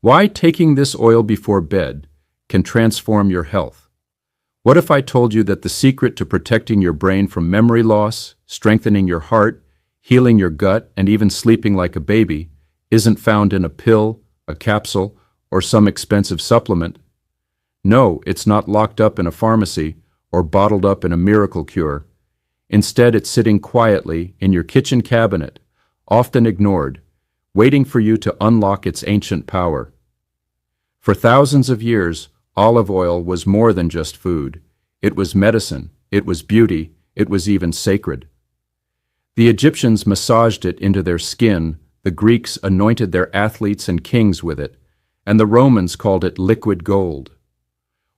Why taking this oil before bed can transform your health. What if I told you that the secret to protecting your brain from memory loss, strengthening your heart, healing your gut, and even sleeping like a baby isn't found in a pill, a capsule, or some expensive supplement? No, it's not locked up in a pharmacy or bottled up in a miracle cure. Instead, it's sitting quietly in your kitchen cabinet, often ignored, waiting for you to unlock its ancient power. For thousands of years, olive oil was more than just food. It was medicine, it was beauty, it was even sacred. The Egyptians massaged it into their skin, the Greeks anointed their athletes and kings with it, and the Romans called it liquid gold.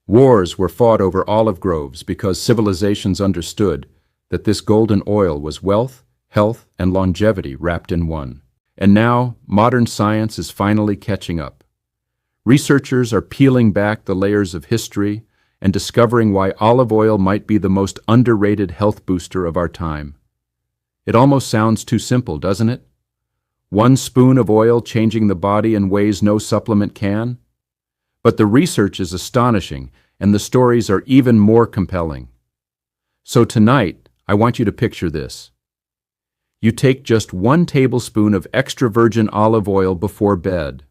Wars were fought over olive groves because civilizations understood that this golden oil was wealth, health, and longevity wrapped in one. And now, modern science is finally catching up. Researchers are peeling back the layers of history and discovering why olive oil might be the most underrated health booster of our time. It almost sounds too simple, doesn't it? One spoon of oil changing the body in ways no supplement can? But the research is astonishing, and the stories are even more compelling. So tonight, I want you to picture this. You take just 1 tablespoon of extra virgin olive oil before bed.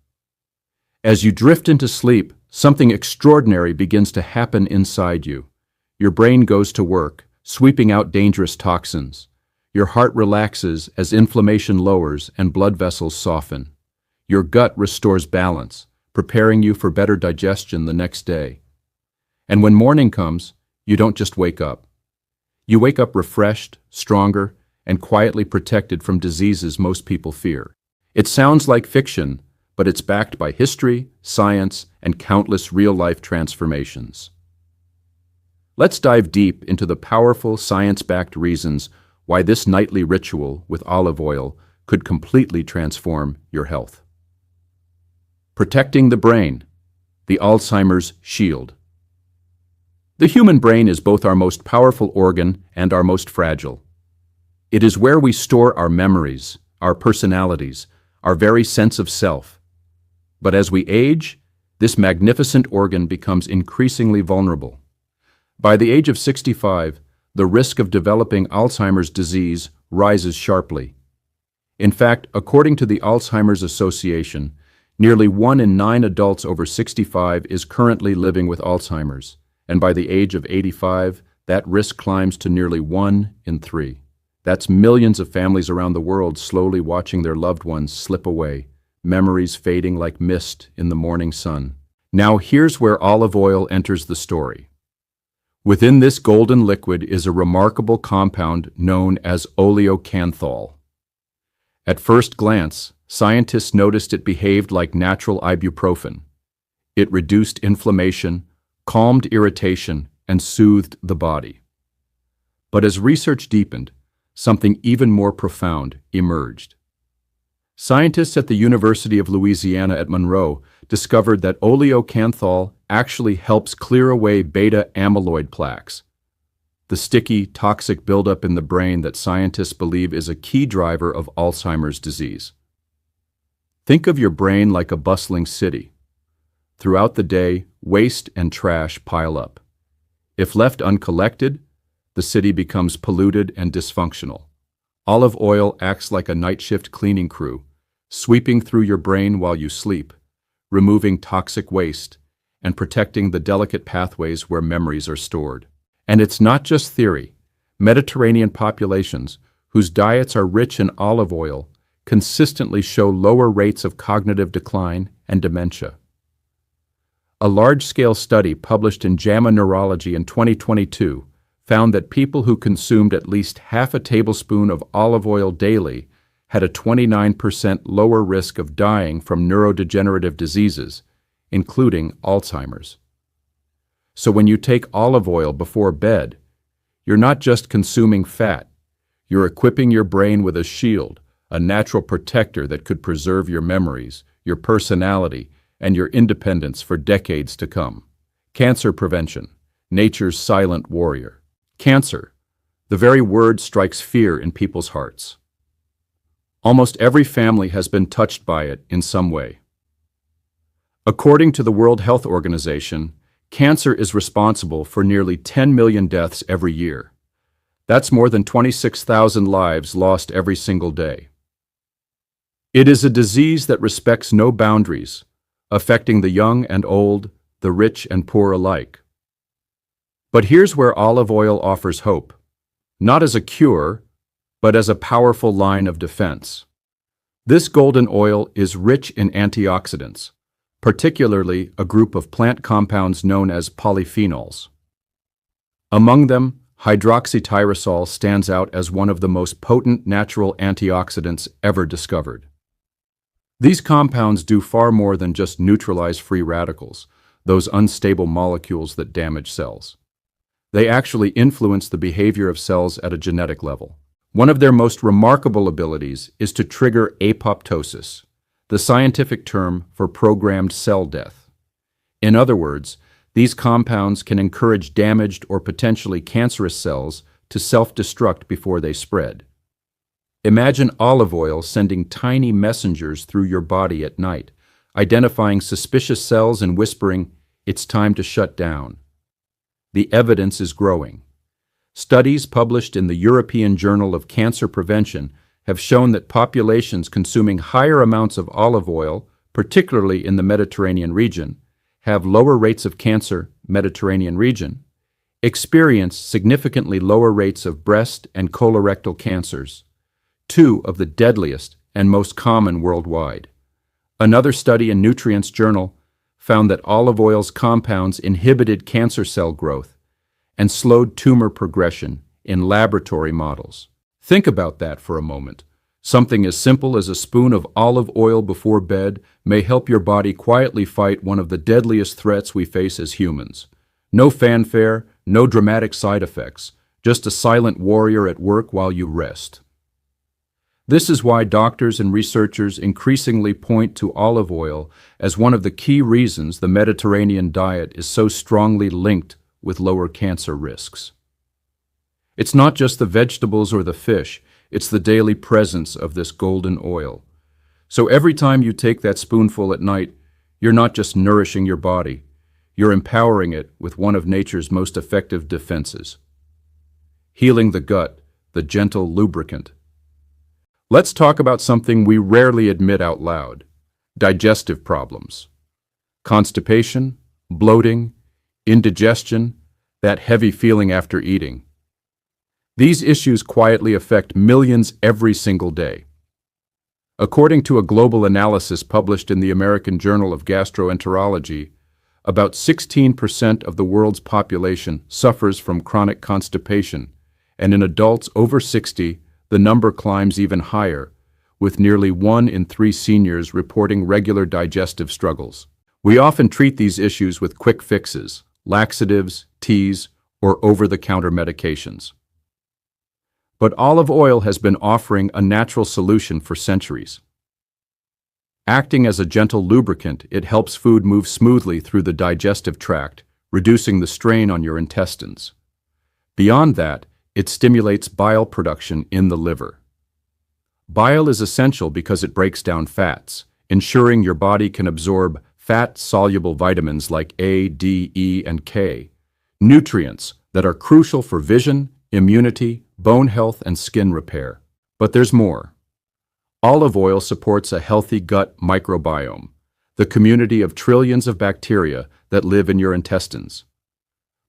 As you drift into sleep, something extraordinary begins to happen inside you. Your brain goes to work, sweeping out dangerous toxins. Your heart relaxes as inflammation lowers and blood vessels soften. Your gut restores balance, preparing you for better digestion the next day. And when morning comes, you don't just wake up. You wake up refreshed, stronger, and quietly protected from diseases most people fear. It sounds like fiction, but it's backed by history, science, and countless real-life transformations. Let's dive deep into the powerful science-backed reasons why this nightly ritual with olive oil could completely transform your health. Protecting the brain, the Alzheimer's shield. The human brain is both our most powerful organ and our most fragile. It is where we store our memories, our personalities, our very sense of self. But as we age, this magnificent organ becomes increasingly vulnerable. By the age of 65, the risk of developing Alzheimer's disease rises sharply. In fact, according to the Alzheimer's Association, nearly 1 in 9 adults over 65 is currently living with Alzheimer's, and by the age of 85, that risk climbs to nearly 1 in 3. That's millions of families around the world slowly watching their loved ones slip away, memories fading like mist in the morning sun. Now here's where olive oil enters the story. Within this golden liquid is a remarkable compound known as oleocanthal. At first glance, scientists noticed it behaved like natural ibuprofen. It reduced inflammation, calmed irritation, and soothed the body. But as research deepened, something even more profound emerged. Scientists at the University of Louisiana at Monroe discovered that oleocanthal actually helps clear away beta-amyloid plaques, the sticky, toxic buildup in the brain that scientists believe is a key driver of Alzheimer's disease. Think of your brain like a bustling city. Throughout the day, waste and trash pile up. If left uncollected, the city becomes polluted and dysfunctional. Olive oil acts like a night shift cleaning crew, sweeping through your brain while you sleep, removing toxic waste, and protecting the delicate pathways where memories are stored. And it's not just theory. Mediterranean populations, whose diets are rich in olive oil, consistently show lower rates of cognitive decline and dementia. A large-scale study published in JAMA Neurology in 2022 found that people who consumed at least half a tablespoon of olive oil daily had a 29% lower risk of dying from neurodegenerative diseases, including Alzheimer's. So when you take olive oil before bed, you're not just consuming fat, you're equipping your brain with a shield, a natural protector that could preserve your memories, your personality, and your independence for decades to come. Cancer prevention, nature's silent warrior. Cancer, the very word strikes fear in people's hearts. Almost every family has been touched by it in some way. According to the World Health Organization, cancer is responsible for nearly 10 million deaths every year. That's more than 26,000 lives lost every single day. It is a disease that respects no boundaries, affecting the young and old, the rich and poor alike. But here's where olive oil offers hope, not as a cure, but as a powerful line of defense. This golden oil is rich in antioxidants, particularly a group of plant compounds known as polyphenols. Among them, hydroxytyrosol stands out as one of the most potent natural antioxidants ever discovered. These compounds do far more than just neutralize free radicals, those unstable molecules that damage cells. They actually influence the behavior of cells at a genetic level. One of their most remarkable abilities is to trigger apoptosis, the scientific term for programmed cell death. In other words, these compounds can encourage damaged or potentially cancerous cells to self-destruct before they spread. Imagine olive oil sending tiny messengers through your body at night, identifying suspicious cells and whispering, "It's time to shut down." The evidence is growing. Studies published in the European Journal of Cancer Prevention have shown that populations consuming higher amounts of olive oil, particularly in the Mediterranean region, have lower rates of cancer, Mediterranean region, experience significantly lower rates of breast and colorectal cancers, two of the deadliest and most common worldwide. Another study in Nutrients Journal found that olive oil's compounds inhibited cancer cell growth and slowed tumor progression in laboratory models. Think about that for a moment. Something as simple as a spoon of olive oil before bed may help your body quietly fight one of the deadliest threats we face as humans. No fanfare, no dramatic side effects, just a silent warrior at work while you rest. This is why doctors and researchers increasingly point to olive oil as one of the key reasons the Mediterranean diet is so strongly linked with lower cancer risks. It's not just the vegetables or the fish, it's the daily presence of this golden oil. So every time you take that spoonful at night, you're not just nourishing your body, you're empowering it with one of nature's most effective defenses. Healing the gut, the gentle lubricant. Let's talk about something we rarely admit out loud: digestive problems. Constipation, bloating, indigestion, that heavy feeling after eating. These issues quietly affect millions every single day. According to a global analysis published in the American Journal of Gastroenterology, about 16% of the world's population suffers from chronic constipation, and in adults over 60, the number climbs even higher, with nearly 1 in 3 seniors reporting regular digestive struggles. We often treat these issues with quick fixes, laxatives, teas, or over-the-counter medications. But olive oil has been offering a natural solution for centuries. Acting as a gentle lubricant, it helps food move smoothly through the digestive tract, reducing the strain on your intestines. Beyond that, it stimulates bile production in the liver. Bile is essential because it breaks down fats, ensuring your body can absorb fat-soluble vitamins like A, D, E, and K, nutrients that are crucial for vision, immunity, bone health, and skin repair. But there's more. Olive oil supports a healthy gut microbiome, the community of trillions of bacteria that live in your intestines.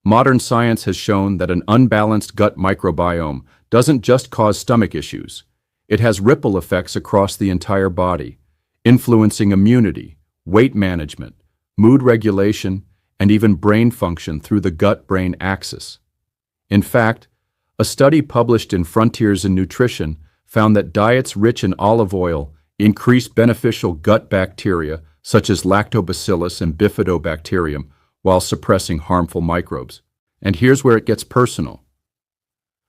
Modern science has shown that an unbalanced gut microbiome doesn't just cause stomach issues. It has ripple effects across the entire body, influencing immunity, weight management, mood regulation, and even brain function through the gut-brain axis. In fact, a study published in Frontiers in Nutrition found that diets rich in olive oil increase beneficial gut bacteria such as lactobacillus and bifidobacterium while suppressing harmful microbes. And here's where it gets personal.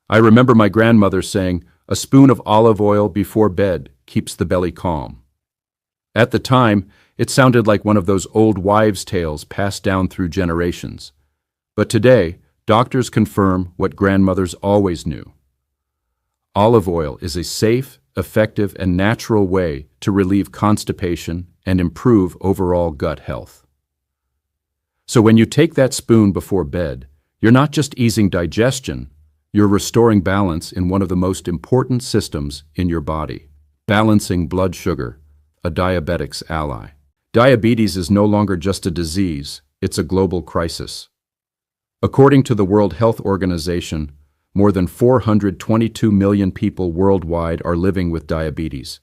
I remember my grandmother saying, "A spoon of olive oil before bed keeps the belly calm." At the time, it sounded like one of those old wives' tales passed down through generations. But today, doctors confirm what grandmothers always knew. Olive oil is a safe, effective, and natural way to relieve constipation and improve overall gut health. So when you take that spoon before bed, you're not just easing digestion, you're restoring balance in one of the most important systems in your body, balancing blood sugar, a diabetic's ally. Diabetes is no longer just a disease, it's a global crisis. According to the World Health Organization, more than 422 million people worldwide are living with diabetes,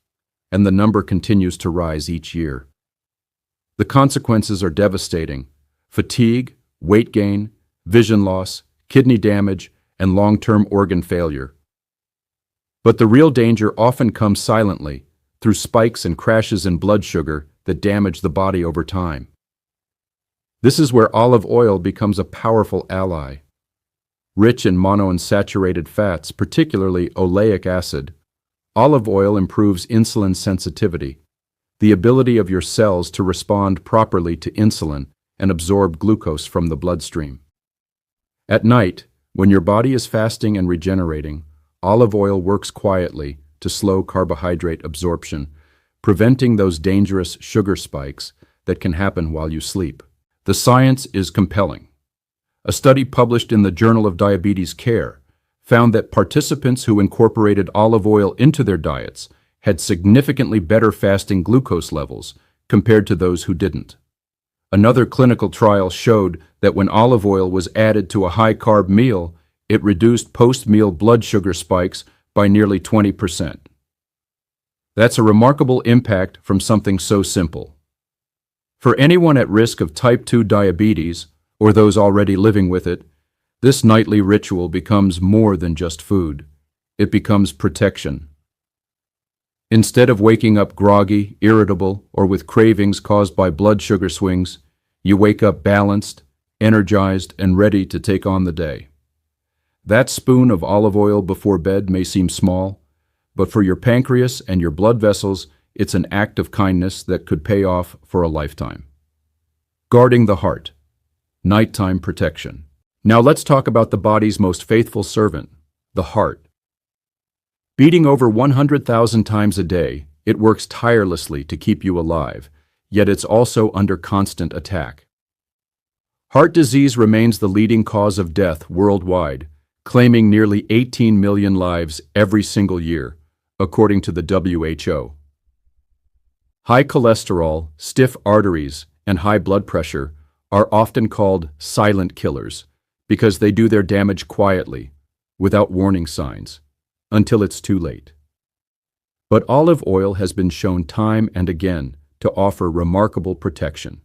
and the number continues to rise each year. The consequences are devastating: fatigue, weight gain, vision loss, kidney damage, and long-term organ failure. But the real danger often comes silently, through spikes and crashes in blood sugar that damage the body over time. This is where olive oil becomes a powerful ally. Rich in monounsaturated fats, particularly oleic acid, olive oil improves insulin sensitivity, the ability of your cells to respond properly to insulin and absorb glucose from the bloodstream. At night, when your body is fasting and regenerating, olive oil works quietly to slow carbohydrate absorption, preventing those dangerous sugar spikes that can happen while you sleep. The science is compelling. A study published in the Journal of Diabetes Care found that participants who incorporated olive oil into their diets had significantly better fasting glucose levels compared to those who didn't. Another clinical trial showed that when olive oil was added to a high-carb meal, it reduced post-meal blood sugar spikes by nearly 20%. That's a remarkable impact from something so simple. For anyone at risk of type 2 diabetes, or those already living with it, this nightly ritual becomes more than just food. It becomes protection. Instead of waking up groggy, irritable, or with cravings caused by blood sugar swings, you wake up balanced, energized, and ready to take on the day. That spoon of olive oil before bed may seem small, but for your pancreas and your blood vessels, it's an act of kindness that could pay off for a lifetime. Guarding the heart. Nighttime protection. Now let's talk about the body's most faithful servant, the heart. Beating over 100,000 times a day, it works tirelessly to keep you alive, yet it's also under constant attack. Heart disease remains the leading cause of death worldwide, claiming nearly 18 million lives every single year, according to the WHO. High cholesterol, stiff arteries, and high blood pressure are often called silent killers because they do their damage quietly, without warning signs, until it's too late. But olive oil has been shown time and again to offer remarkable protection.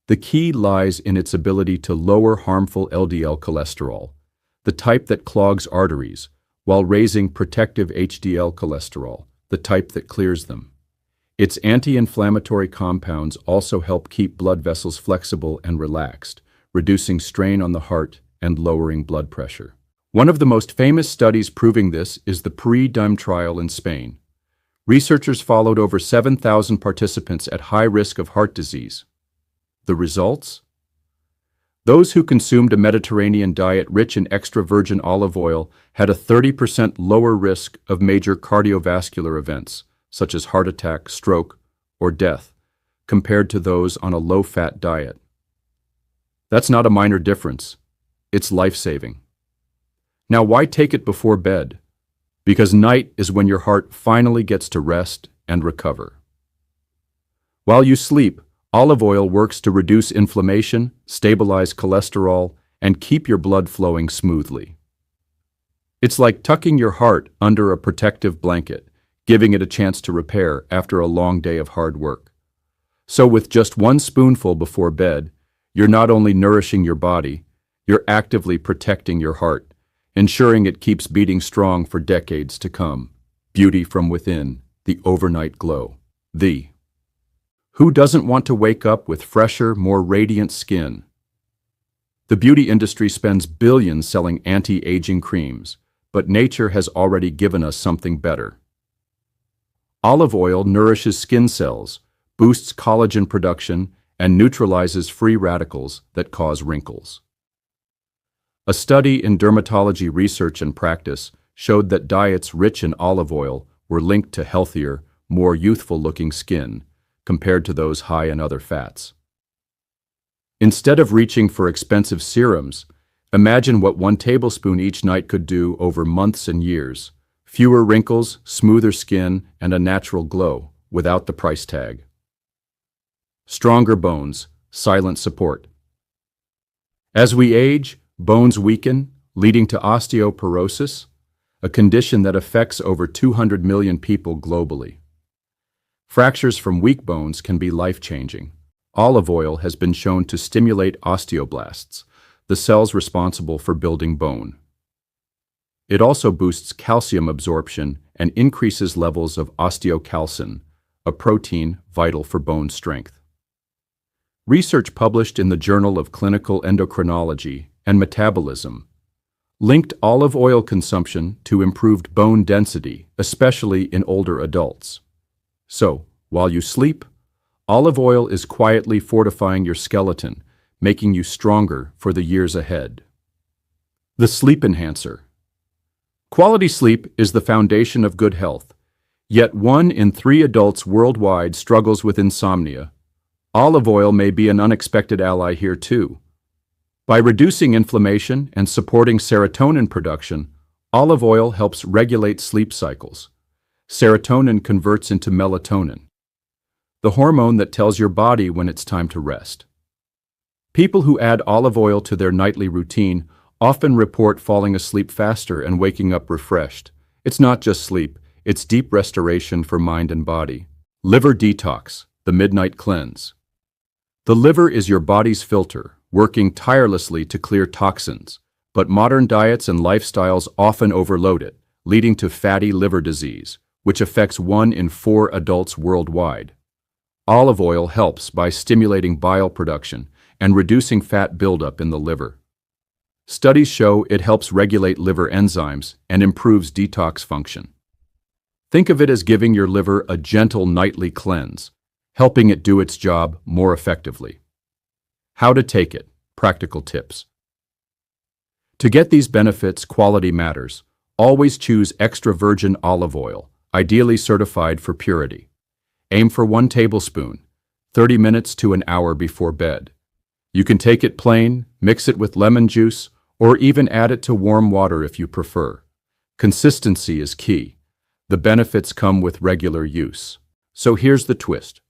The key lies in its ability to lower harmful LDL cholesterol, the type that clogs arteries, while raising protective HDL cholesterol, the type that clears them. Its anti-inflammatory compounds also help keep blood vessels flexible and relaxed, reducing strain on the heart and lowering blood pressure. One of the most famous studies proving this is the pre-DIME trial in Spain. Researchers followed over 7,000 participants at high risk of heart disease. The results? Those who consumed a Mediterranean diet rich in extra virgin olive oil had a 30% lower risk of major cardiovascular events, such as heart attack, stroke, or death, compared to those on a low-fat diet. That's not a minor difference. It's life-saving. Now, why take it before bed? Because night is when your heart finally gets to rest and recover. While you sleep, olive oil works to reduce inflammation, stabilize cholesterol, and keep your blood flowing smoothly. It's like tucking your heart under a protective blanket, giving it a chance to repair after a long day of hard work. So with just one spoonful before bed, you're not only nourishing your body, you're actively protecting your heart, ensuring it keeps beating strong for decades to come. Beauty from within, the overnight glow. Who doesn't want to wake up with fresher, more radiant skin? The beauty industry spends billions selling anti-aging creams, but nature has already given us something better. Olive oil nourishes skin cells, boosts collagen production, and neutralizes free radicals that cause wrinkles. A study in Dermatology Research and Practice showed that diets rich in olive oil were linked to healthier, more youthful-looking skin, compared to those high in other fats. Instead of reaching for expensive serums, imagine what 1 tablespoon each night could do over months and years. Fewer wrinkles, smoother skin, and a natural glow without the price tag. Stronger bones, silent support. As we age, bones weaken, leading to osteoporosis, a condition that affects over 200 million people globally. Fractures from weak bones can be life-changing. Olive oil has been shown to stimulate osteoblasts, the cells responsible for building bone. It also boosts calcium absorption and increases levels of osteocalcin, a protein vital for bone strength. Research published in the Journal of Clinical Endocrinology and Metabolism linked olive oil consumption to improved bone density, especially in older adults. So, while you sleep, olive oil is quietly fortifying your skeleton, making you stronger for the years ahead. The sleep enhancer. Quality sleep is the foundation of good health, yet 1 in 3 adults worldwide struggles with insomnia. Olive oil may be an unexpected ally here too. By reducing inflammation and supporting serotonin production, olive oil helps regulate sleep cycles. Serotonin converts into melatonin, the hormone that tells your body when it's time to rest. People who add olive oil to their nightly routine often report falling asleep faster and waking up refreshed. It's not just sleep, it's deep restoration for mind and body. Liver detox, the midnight cleanse. The liver is your body's filter, working tirelessly to clear toxins, but modern diets and lifestyles often overload it, leading to fatty liver disease, which affects 1 in 4 adults worldwide. Olive oil helps by stimulating bile production and reducing fat buildup in the liver. Studies show it helps regulate liver enzymes and improves detox function. Think of it as giving your liver a gentle nightly cleanse, helping it do its job more effectively. How to take it. Practical tips. To get these benefits, quality matters. Always choose extra virgin olive oil, ideally certified for purity. Aim for 1 tablespoon, 30 minutes to an hour before bed. You can take it plain, mix it with lemon juice, or even add it to warm water if you prefer. Consistency is key. The benefits come with regular use. So here's the twist.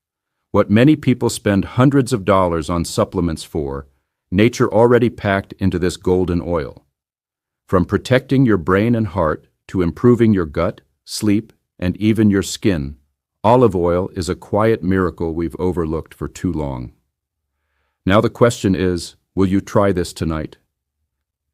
What many people spend hundreds of dollars on supplements for, nature already packed into this golden oil. From protecting your brain and heart to improving your gut, sleep, and even your skin, olive oil is a quiet miracle we've overlooked for too long. Now the question is, will you try this tonight?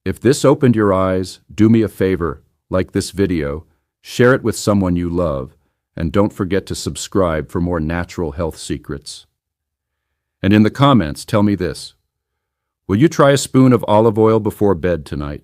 If this opened your eyes, do me a favor, like this video, share it with someone you love, and don't forget to subscribe for more natural health secrets. And in the comments, tell me this. Will you try a spoon of olive oil before bed tonight?